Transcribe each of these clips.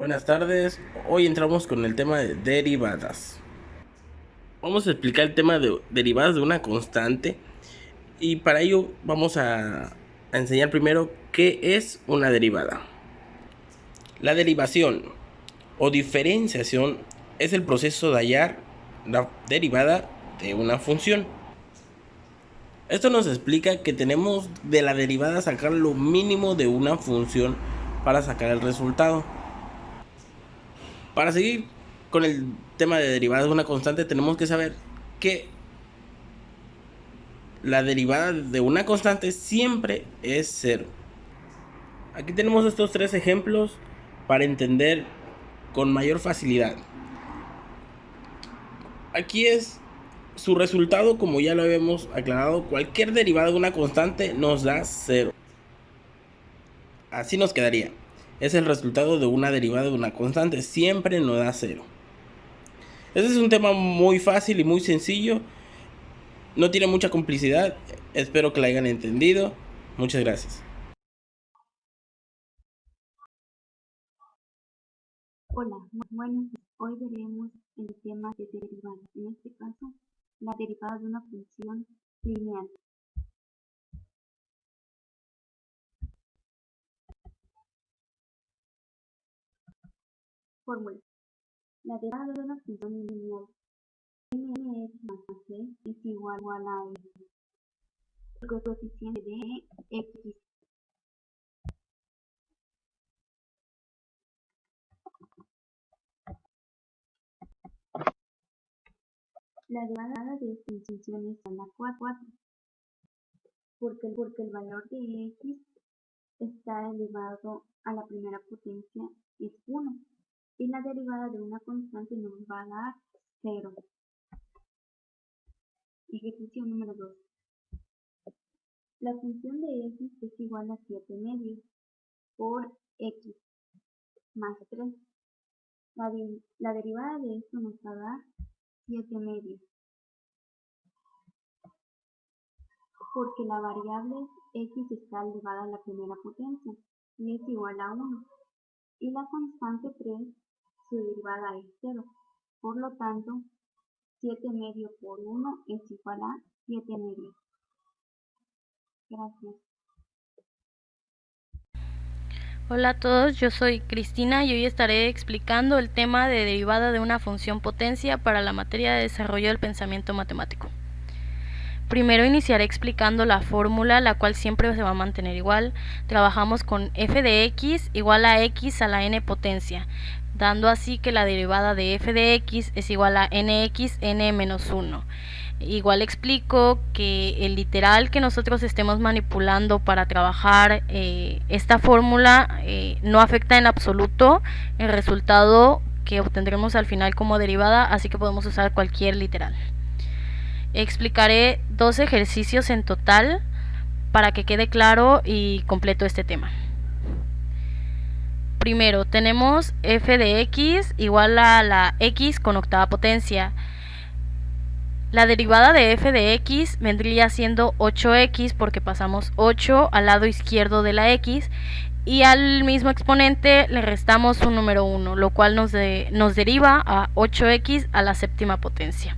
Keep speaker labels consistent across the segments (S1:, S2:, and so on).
S1: Buenas tardes, hoy entramos con el tema de derivadas. Vamos a explicar el tema de derivadas de una constante y para ello vamos a enseñar primero qué es una derivada. La derivación o diferenciación es el proceso de hallar la derivada de una función. Esto nos explica que tenemos de la derivada sacar lo mínimo de una función para sacar el resultado. Para seguir con el tema de derivadas de una constante, tenemos que saber que la derivada de una constante siempre es cero. Aquí tenemos estos tres ejemplos para entender con mayor facilidad. Aquí es su resultado, como ya lo habíamos aclarado, cualquier derivada de una constante nos da cero. Así nos quedaría. Es el resultado de una derivada de una constante, siempre nos da cero. Este es un tema muy fácil y muy sencillo. No tiene mucha complicidad. Espero que la hayan entendido. Muchas gracias.
S2: Hola, buenos días. Hoy veremos el tema de derivadas, en este caso, la derivada de una función lineal. Fórmula. La derivada de una función lineal n más c es igual a el coeficiente de x. La derivada de esta función es igual a 4, porque el valor de x está elevado a la primera potencia es 1 y la derivada de una constante nos va a dar 0. Ejercicio número 2. La función de x es igual a 7 medios por x más 3. La derivada de esto nos va a dar 7 medios, porque la variable x está elevada a la primera potencia y es igual a 1. Y la constante 3, su derivada es 0. Por lo tanto, 7 medios por 1 es igual a 7 medios. Gracias.
S3: Hola a todos, yo soy Cristina y hoy estaré explicando el tema de derivada de una función potencia para la materia de desarrollo del pensamiento matemático. Primero iniciaré explicando la fórmula, la cual siempre se va a mantener igual. Trabajamos con f de x igual a x a la n potencia, dando así que la derivada de f de x es igual a nx n menos 1. Igual explico que el literal que nosotros estemos manipulando para trabajar esta fórmula no afecta en absoluto el resultado que obtendremos al final como derivada, así que podemos usar cualquier literal. Explicaré 2 ejercicios en total para que quede claro y completo este tema. Primero, tenemos f de x igual a la x con octava potencia. La derivada de f de x vendría siendo 8x porque pasamos 8 al lado izquierdo de la x y al mismo exponente le restamos un número 1, lo cual nos deriva a 8x a la séptima potencia.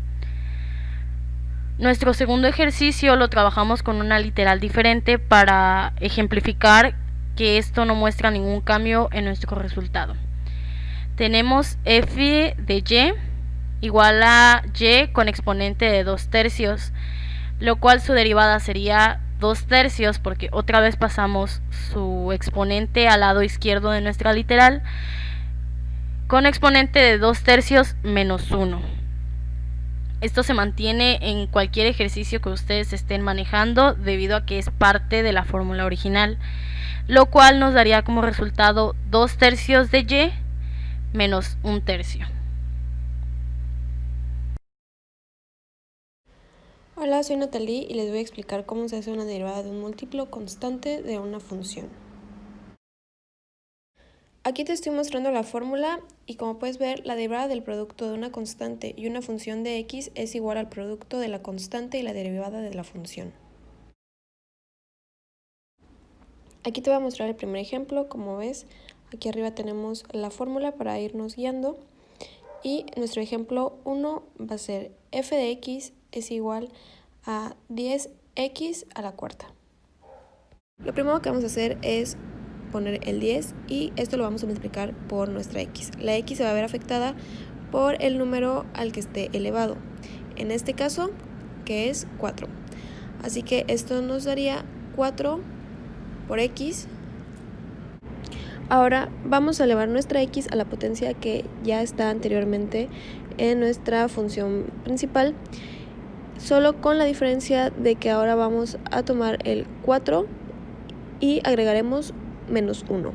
S3: Nuestro segundo ejercicio lo trabajamos con una literal diferente para ejemplificar que esto no muestra ningún cambio en nuestro resultado. Tenemos f de y igual a y con exponente de 2 tercios, lo cual su derivada sería 2 tercios porque otra vez pasamos su exponente al lado izquierdo de nuestra literal con exponente de 2 tercios menos 1. Esto se mantiene en cualquier ejercicio que ustedes estén manejando debido a que es parte de la fórmula original, lo cual nos daría como resultado 2 tercios de y menos 1 tercio.
S4: Hola, soy Natalie y les voy a explicar cómo se hace una derivada de un múltiplo constante de una función. Aquí te estoy mostrando la fórmula y como puedes ver, la derivada del producto de una constante y una función de x es igual al producto de la constante y la derivada de la función. Aquí te voy a mostrar el primer ejemplo. Como ves, Aquí arriba tenemos la fórmula para irnos guiando. Y nuestro ejemplo 1 va a ser f de x es igual a 10x a la cuarta. Lo primero que vamos a hacer es poner el 10 y esto lo vamos a multiplicar por nuestra x. La x se va a ver afectada por el número al que esté elevado. En este caso, que es 4. Así que esto nos daría 4 por x. Ahora vamos a elevar nuestra x a la potencia que ya está anteriormente en nuestra función principal, solo con la diferencia de que ahora vamos a tomar el 4 y agregaremos menos 1.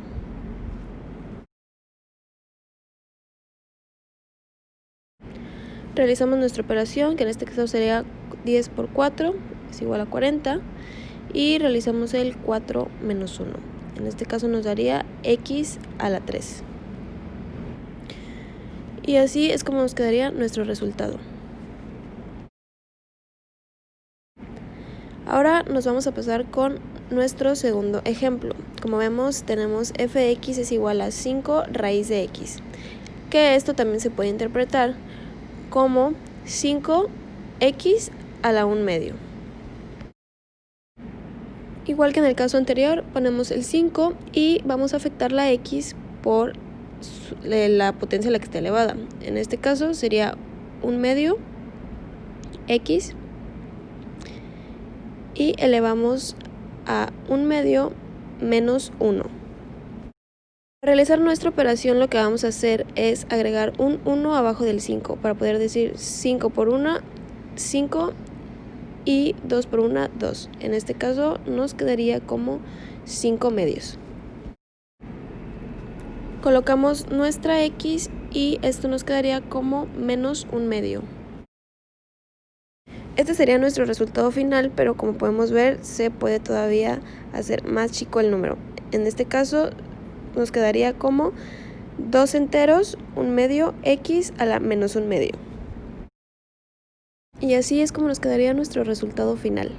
S4: Realizamos nuestra operación, que en este caso sería 10 por 4 es igual a 40, y realizamos el 4 menos 1. En este caso nos daría x a la 3. Y así es como nos quedaría nuestro resultado. Ahora nos vamos a pasar con nuestro segundo ejemplo. Como vemos, tenemos f de x es igual a 5 raíz de x, que esto también se puede interpretar como 5x a la 1 medio. Igual que en el caso anterior, ponemos el 5 y vamos a afectar la x por la potencia a la que está elevada. En este caso sería 1 medio x y elevamos a 1 medio menos 1. Para realizar nuestra operación lo que vamos a hacer es agregar un 1 abajo del 5 para poder decir 5 por 1, 5 y 2 por 1, 2. En este caso nos quedaría como 5 medios. Colocamos nuestra x y esto nos quedaría como menos 1 medio. Este sería nuestro resultado final, pero como podemos ver se puede todavía hacer más chico el número. En este caso nos quedaría como 2 enteros, 1 medio, x a la menos 1 medio. Y así es como nos quedaría nuestro resultado final.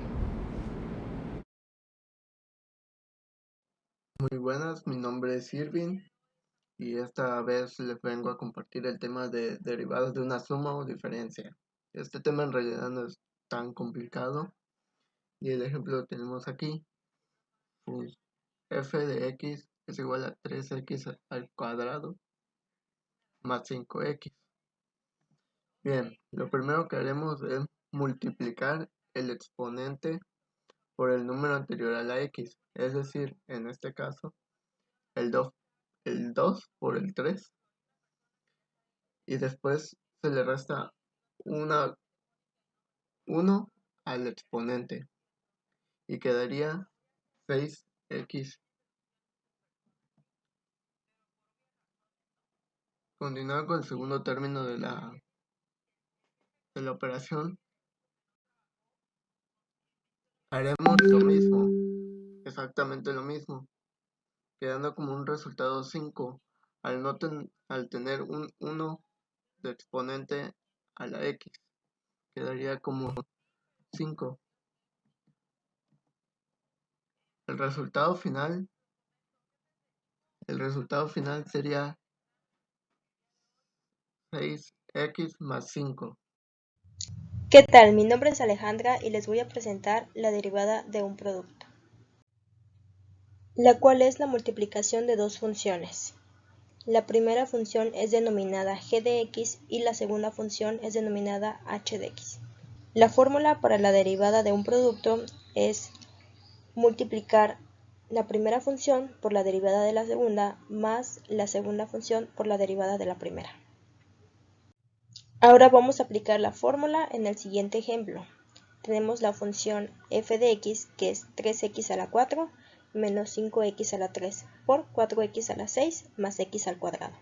S5: Muy buenas, mi nombre es Irving y esta vez les vengo a compartir el tema de derivadas de una suma o diferencia. Este tema en realidad no es tan complicado y el ejemplo lo tenemos aquí. Pues f de x es igual a 3x al cuadrado más 5x. Bien, lo primero que haremos es multiplicar el exponente por el número anterior a la x, es decir, en este caso el 2 por el 3, y después se le resta 1 al exponente y quedaría 6x. Continuando con el segundo término de la operación, haremos lo mismo, exactamente lo mismo, quedando como un resultado 5 al tener un 1 de exponente a la x, quedaría como 5. El resultado final sería 6x más 5.
S6: ¿Qué tal? Mi nombre es Alejandra y les voy a presentar la derivada de un producto, la cual es la multiplicación de dos funciones. La primera función es denominada g de x y la segunda función es denominada h de x. La fórmula para la derivada de un producto es multiplicar la primera función por la derivada de la segunda más la segunda función por la derivada de la primera. Ahora vamos a aplicar la fórmula en el siguiente ejemplo. Tenemos la función f de x, que es 3x a la 4 menos 5x a la 3 por 4x a la 6 más x al cuadrado.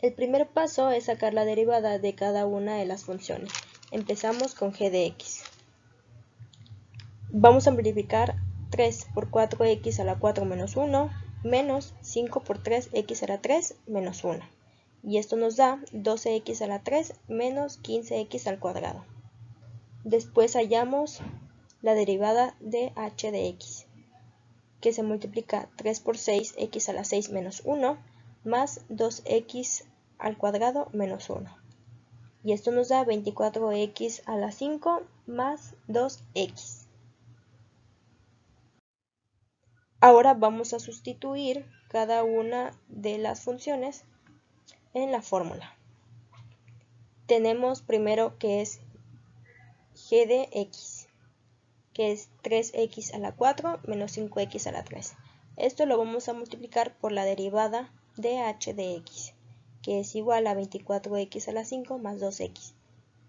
S6: El primer paso es sacar la derivada de cada una de las funciones. Empezamos con g de x. Vamos a multiplicar 3 por 4x a la 4 menos 1 menos 5 por 3x a la 3 menos 1. Y esto nos da 12x a la 3 menos 15x al cuadrado. Después hallamos la derivada de h de x, que se multiplica 3 por 6, x a la 6 menos 1, más 2x al cuadrado menos 1. Y esto nos da 24x a la 5 más 2x. Ahora vamos a sustituir cada una de las funciones en la fórmula. Tenemos primero que es g de x, que es 3x a la 4 menos 5x a la 3. Esto lo vamos a multiplicar por la derivada de h de x, que es igual a 24x a la 5 más 2x.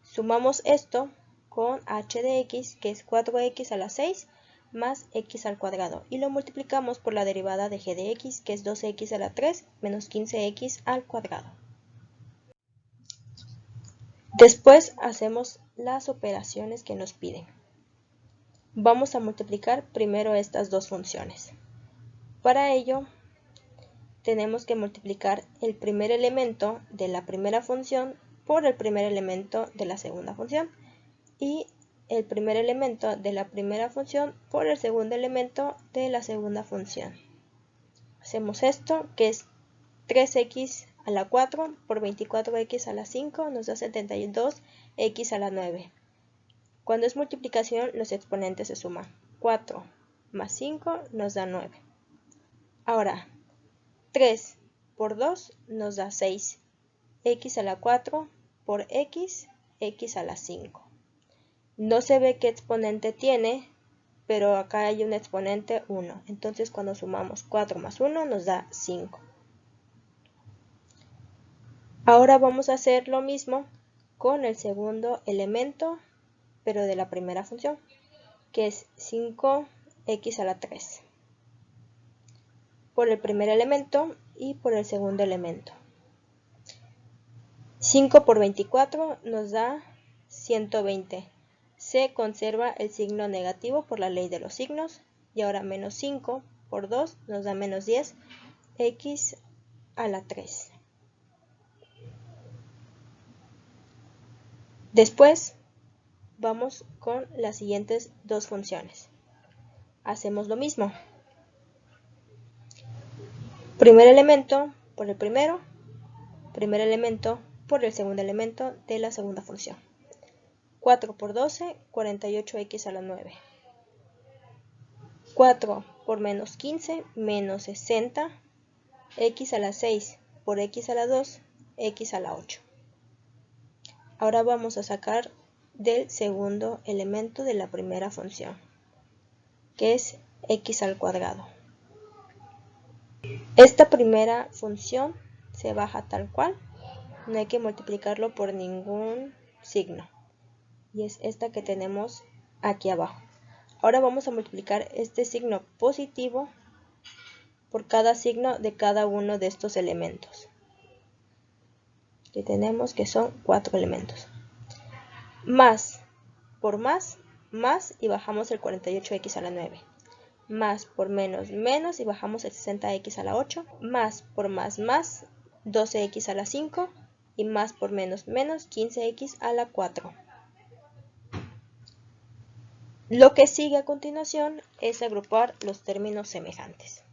S6: Sumamos esto con h de x, que es 4x a la 6 más x al cuadrado, y lo multiplicamos por la derivada de g de x, que es 2x a la 3 menos 15x al cuadrado. Después hacemos las operaciones que nos piden. Vamos a multiplicar primero estas dos funciones. Para ello, tenemos que multiplicar el primer elemento de la primera función por el primer elemento de la segunda función y el primer elemento de la primera función por el segundo elemento de la segunda función. Hacemos esto, que es 3x a la 4 por 24x a la 5 nos da 72x a la 9. Cuando es multiplicación, los exponentes se suman. 4 más 5 nos da 9. Ahora, 3 por 2 nos da 6. X a la 4 por x, x a la 5. No se ve qué exponente tiene, pero acá hay un exponente 1. Entonces cuando sumamos 4 más 1 nos da 5. Ahora vamos a hacer lo mismo con el segundo elemento, pero de la primera función, que es 5x a la 3. Por el primer elemento y por el segundo elemento. 5 por 24 nos da 120. Se conserva el signo negativo por la ley de los signos. Y ahora menos 5 por 2 nos da menos 10. X a la 3. Después vamos con las siguientes dos funciones. Hacemos lo mismo. Primer elemento por el primero. Primer elemento por el segundo elemento de la segunda función. 4 por 12, 48x a la 9. 4 por menos 15, menos 60, x a la 6 por x a la 2, x a la 8. Ahora vamos a sacar del segundo elemento de la primera función, que es x al cuadrado. Esta primera función se baja tal cual, no hay que multiplicarlo por ningún signo. Y es esta que tenemos aquí abajo. Ahora vamos a multiplicar este signo positivo por cada signo de cada uno de estos elementos. Que tenemos que son 4 elementos. Más por más y bajamos el 48x a la 9. Más por menos, menos y bajamos el 60x a la 8. Más por más, 12x a la 5. Y más por menos, menos 15x a la 4. Lo que sigue a continuación es agrupar los términos semejantes.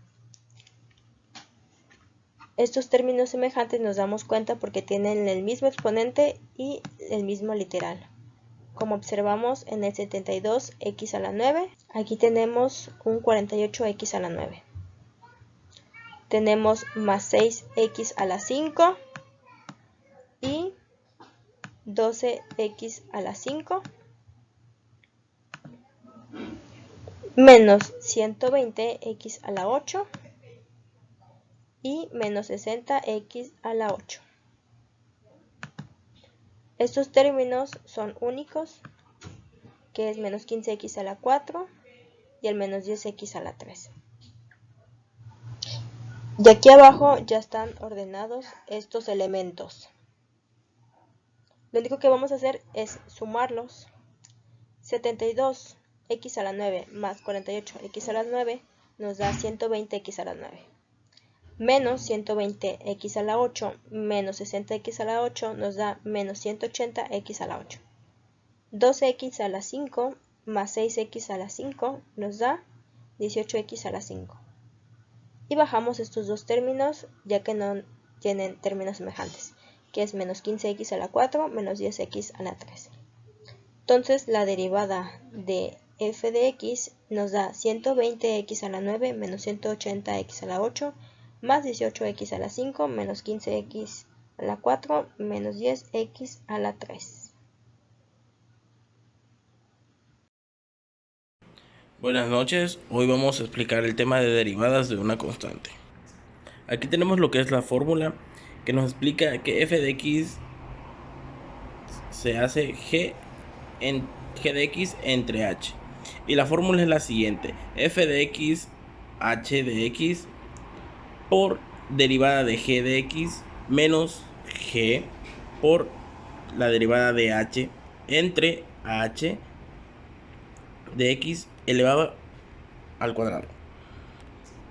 S6: Estos términos semejantes nos damos cuenta porque tienen el mismo exponente y el mismo literal. Como observamos en el 72x a la 9, aquí tenemos un 48x a la 9. Tenemos más 6x a la 5 y 12x a la 5. Menos 120x a la 8 y menos 60x a la 8. Estos términos son únicos, que es menos 15x a la 4 y el menos 10x a la 3. Y aquí abajo ya están ordenados estos elementos. Lo único que vamos a hacer es sumarlos. 72x a la 9 más 48x a la 9 nos da 120x a la 9. Menos 120x a la 8 menos 60x a la 8 nos da menos 180x a la 8. 12x a la 5 más 6x a la 5 nos da 18x a la 5. Y bajamos estos dos términos ya que no tienen términos semejantes, que es menos 15x a la 4 menos 10x a la 3. Entonces la derivada de f de x nos da 120x a la 9 menos 180x a la 8 más 18x a la 5 menos 15x a la 4 menos 10x a la 3.
S1: Buenas noches, hoy vamos a explicar el tema de derivadas de una constante. Aquí tenemos lo que es la fórmula que nos explica que f de x se hace g de x entre h. Y la fórmula es la siguiente: f de x h de x por derivada de g de x menos g por la derivada de h entre h de x elevado al cuadrado.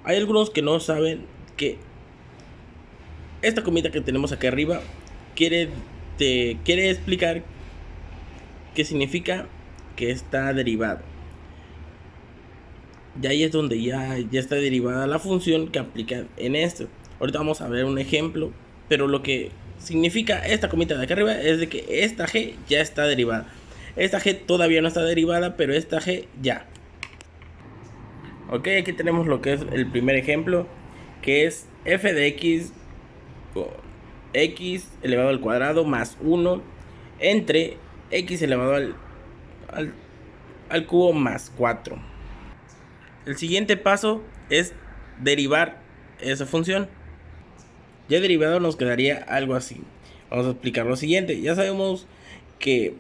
S1: Hay algunos que no saben que esta comita que tenemos aquí arriba quiere explicar qué significa que está derivado. Y ahí es donde ya está derivada la función que aplica en esto. Ahorita vamos a ver un ejemplo, pero lo que significa esta comita de acá arriba es de que esta g ya está derivada. Esta g todavía no está derivada, pero esta g ya. Ok, aquí tenemos lo que es el primer ejemplo, que es f de x con x elevado al cuadrado más 1 entre x elevado al cubo más 4. El siguiente paso es derivar esa función. Ya derivado nos quedaría algo así. Vamos a explicar lo siguiente. Ya sabemos que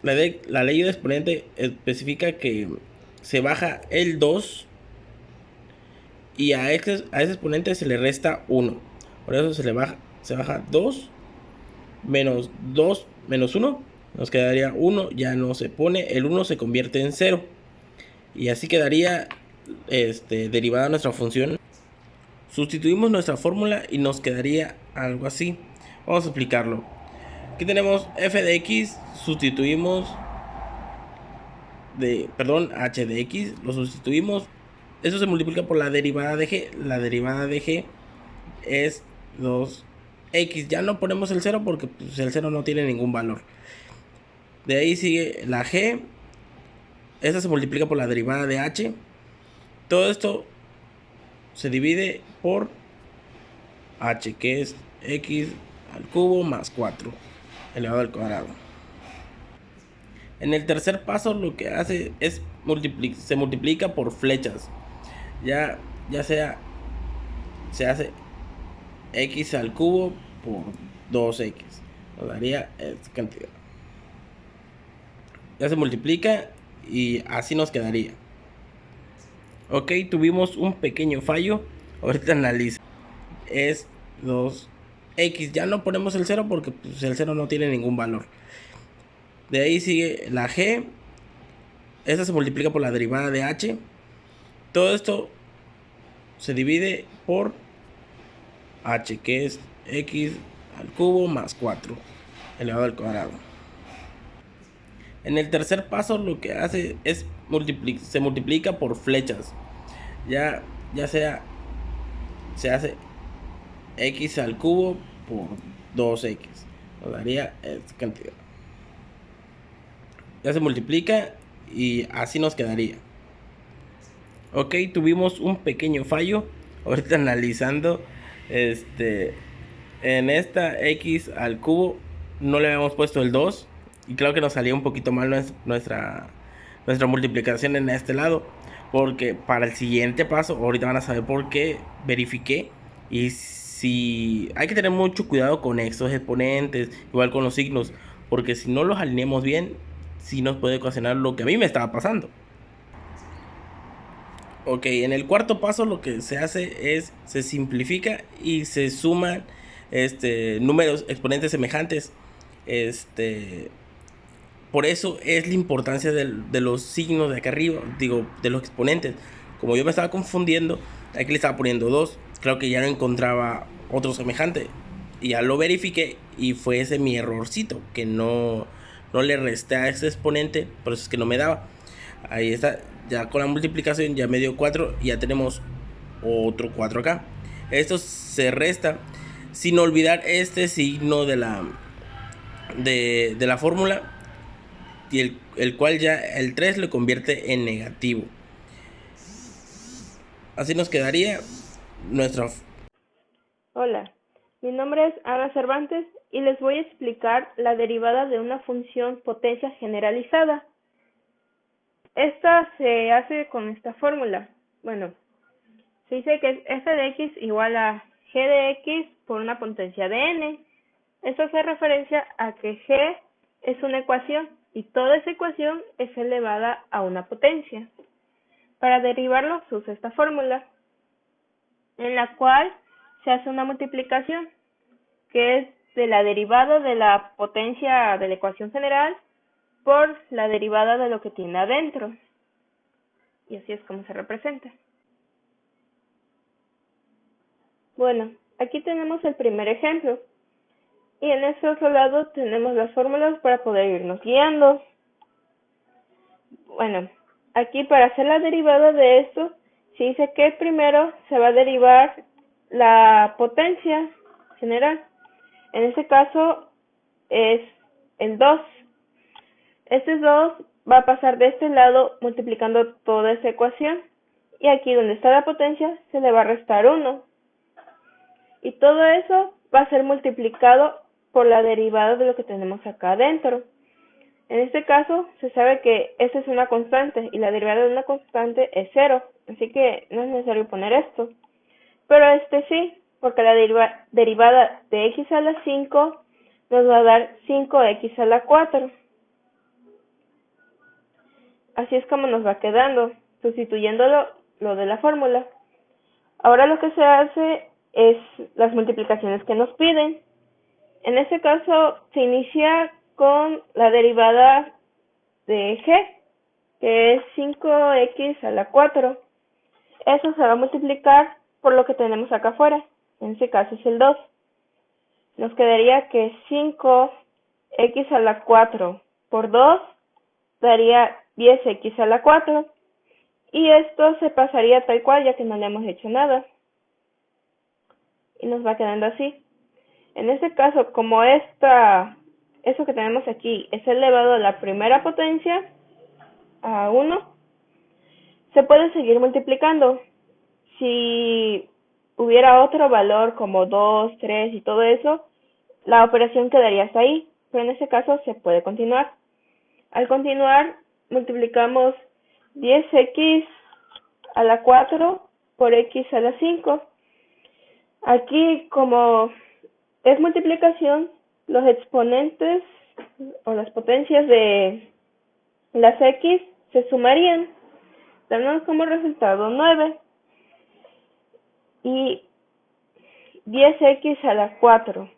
S1: la ley de exponente especifica que se baja el 2 y a ese exponente se le resta 1. Por eso se baja 2 menos 1. Nos quedaría 1, ya no se pone, el 1 se convierte en 0. Y así quedaría derivada nuestra función. Sustituimos nuestra fórmula y nos quedaría algo así. Vamos a explicarlo. Aquí tenemos f de x, sustituimos h de x, lo sustituimos. Eso se multiplica por la derivada de g. La derivada de g es 2x. Ya no ponemos el 0 porque pues, el 0 no tiene ningún valor. De ahí sigue la g. Esta se multiplica por la derivada de h. Todo esto se divide por h, que es x al cubo más 4 elevado al cuadrado. En el tercer paso lo que hace es se multiplica por flechas. Ya sea se hace x al cubo por 2x. Nos daría esta cantidad. Ya se multiplica y así nos quedaría. Ok, tuvimos un pequeño fallo. Ahorita analiza. Es 2x. Ya no ponemos el 0 porque pues, el 0 no tiene ningún valor. De ahí sigue la g. Esta se multiplica por la derivada de h. Todo esto se divide por h, que es x al cubo más 4 elevado al cuadrado. En el tercer paso lo que hace es se multiplica por flechas. Ya sea se hace x al cubo por 2x. Nos daría esta cantidad. Ya se multiplica y así nos quedaría. Ok, tuvimos un pequeño fallo. Ahorita analizando, en esta x al cubo no le habíamos puesto el 2 y creo que nos salía un poquito mal nuestra multiplicación en este lado, porque para el siguiente paso, ahorita van a saber por qué, verifiqué. Y si hay que tener mucho cuidado con estos exponentes, igual con los signos, porque si no los alineamos bien, sí nos puede ocasionar lo que a mí me estaba pasando. Ok, en el cuarto paso lo que se hace es se simplifica y se suman números exponentes semejantes. Por eso es la importancia de los signos de acá arriba, digo, de los exponentes. Como yo me estaba confundiendo, aquí le estaba poniendo 2. Creo que ya no encontraba otro semejante. Y ya lo verifiqué y fue mi errorcito, que no le resté a ese exponente, por eso es que no me daba. Ahí está, ya con la multiplicación ya me dio 4 y ya tenemos otro 4 acá. Esto se resta sin olvidar este signo de la fórmula, y el cual ya el 3 lo convierte en negativo. Así nos quedaría nuestra...
S6: Hola, mi nombre es Ana Cervantes y les voy a explicar la derivada de una función potencia generalizada. Esta se hace con esta fórmula. Bueno, se dice que es f de x igual a g de x por una potencia de n. Esto hace referencia a que g es una ecuación y toda esa ecuación es elevada a una potencia. Para derivarlo se usa esta fórmula, en la cual se hace una multiplicación, que es de la derivada de la potencia de la ecuación general por la derivada de lo que tiene adentro. Y así es como se representa. Bueno, aquí tenemos el primer ejemplo. Y en este otro lado tenemos las fórmulas para poder irnos guiando. Bueno, aquí para hacer la derivada de esto, se dice que primero se va a derivar la potencia general. En este caso es el 2. Este 2 va a pasar de este lado multiplicando toda esa ecuación. Y aquí donde está la potencia se le va a restar 1. Y todo eso va a ser multiplicado por la derivada de lo que tenemos acá adentro. En este caso, se sabe que esta es una constante y la derivada de una constante es 0, así que no es necesario poner esto. Pero sí, porque la derivada de x a la 5 nos va a dar 5x a la 4. Así es como nos va quedando, sustituyéndolo lo de la fórmula. Ahora lo que se hace es las multiplicaciones que nos piden. En este caso se inicia con la derivada de g, que es 5x a la 4. Eso se va a multiplicar por lo que tenemos acá afuera, en este caso es el 2. Nos quedaría que 5x a la 4 por 2 daría 10x a la 4. Y esto se pasaría tal cual, ya que no le hemos hecho nada. Y nos va quedando así. En este caso, como eso que tenemos aquí es elevado a la primera potencia, a 1, se puede seguir multiplicando. Si hubiera otro valor como 2, 3 y todo eso, la operación quedaría hasta ahí, pero en este caso se puede continuar. Al continuar, multiplicamos 10x a la 4 por x a la 5. Aquí, como es multiplicación, los exponentes o las potencias de las x se sumarían, dándonos como resultado 9. Y 10x a la 4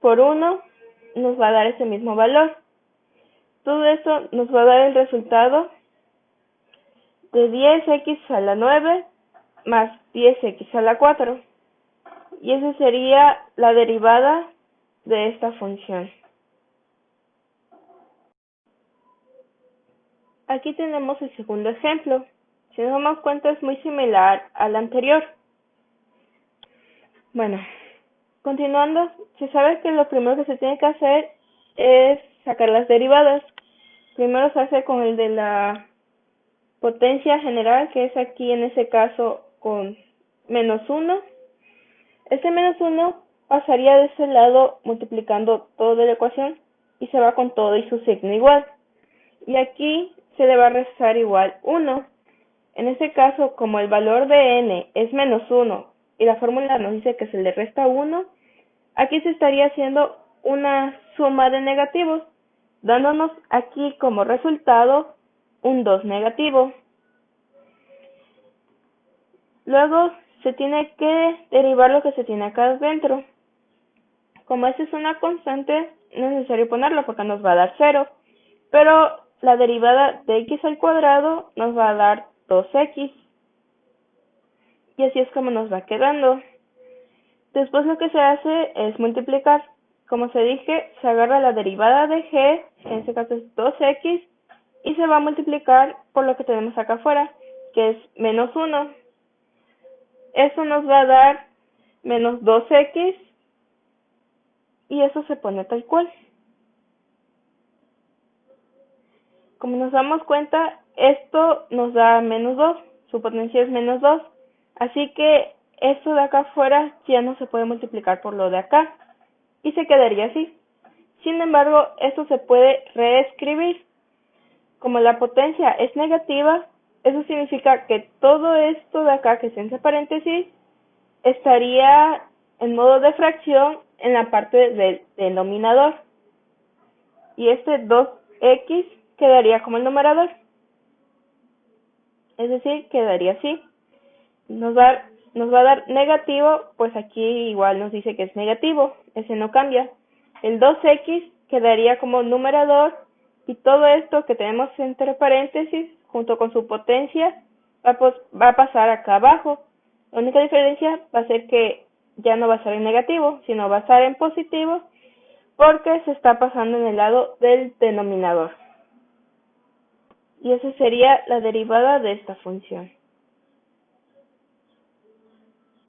S6: por 1 nos va a dar ese mismo valor. Todo esto nos va a dar el resultado de 10x a la 9 más 10x a la 4. Y esa sería la derivada de esta función. Aquí tenemos el segundo ejemplo. Si nos damos cuenta, es muy similar al anterior. Bueno, continuando, se sabe que lo primero que se tiene que hacer es sacar las derivadas. Primero se hace con el de la potencia general, que es aquí en ese caso con menos 1. Este menos 1 pasaría de ese lado multiplicando todo de la ecuación y se va con todo y su signo igual. Y aquí se le va a restar igual 1. En este caso, como el valor de n es menos 1 y la fórmula nos dice que se le resta 1, aquí se estaría haciendo una suma de negativos, dándonos aquí como resultado un 2 negativo. Luego se tiene que derivar lo que se tiene acá adentro. Como esta es una constante, no es necesario ponerlo porque nos va a dar 0. Pero la derivada de x al cuadrado nos va a dar 2x. Y así es como nos va quedando. Después lo que se hace es multiplicar. Como se dije, se agarra la derivada de g, que en este caso es 2x,
S7: y se va a multiplicar por lo que tenemos acá afuera, que es menos 1. Eso nos va a dar menos 2x y eso se pone tal cual. Como nos damos cuenta, esto nos da menos 2, su potencia es menos 2, así que esto de acá afuera ya no se puede multiplicar por lo de acá y se quedaría así. Sin embargo, esto se puede reescribir. Como la potencia es negativa, eso significa que todo esto de acá que está entre paréntesis estaría en modo de fracción en la parte del denominador. Y este 2x quedaría como el numerador. Es decir, quedaría así. Nos va a dar negativo, pues aquí igual nos dice que es negativo, ese no cambia. El 2x quedaría como numerador y todo esto que tenemos entre paréntesis junto con su potencia va a pasar acá abajo. La única diferencia va a ser que ya no va a estar en negativo, sino va a estar en positivo porque se está pasando en el lado del denominador. Y esa sería la derivada de esta función.